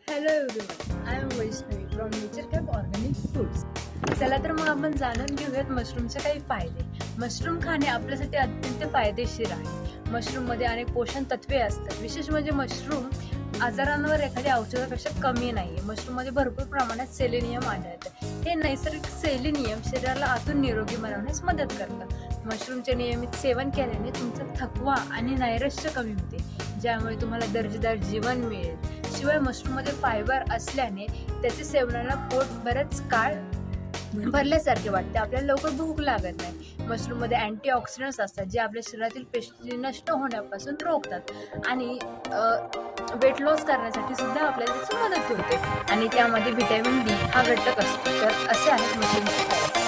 Hello everyone, I am Vaishnavi from Nature Cap organic foods. चला तर मग आपण जाणून घेऊयात मशरूमचे काही फायदे. मशरूम खाणे आपल्यासाठी अत्यंत फायदेशीर आहे. मशरूममध्ये अनेक पोषण तत्वे असतात. विशेष म्हणजे मशरूम आजारांवर एखाद्या औषधापेक्षा कमी नाही. मशरूममध्ये भरपूर प्रमाणात सेलेनियम आढळतं. हे नैसर्गिक सेलेनियम शरीराला आतून निरोगी बनवण्यास मदत करतं. मशरूमचे नियमित सेवन केल्याने तुमचा थकवा आणि नैराश्य कमी होते, ज्यामुळे तुम्हाला दर्जेदार जीवन मिळेल. शिवाय मशरूममध्ये फायबर असल्याने त्याचे सेवनाला पोट बरेच काळ भरल्यासारखे वाटते. आपल्याला लवकर भूक लागत नाही. मशरूममध्ये अँटीऑक्सिडंट्स असतात, जे आपल्या शरीरातील पेशी नष्ट होण्यापासून रोखतात आणि वेट लॉस करण्यासाठी सुद्धा आपल्याला त्याची मदत होते. आणि त्यामध्ये व्हिटॅमिन डी हा घटक असतो. तर असे आहेत मशरूमचे फायदे.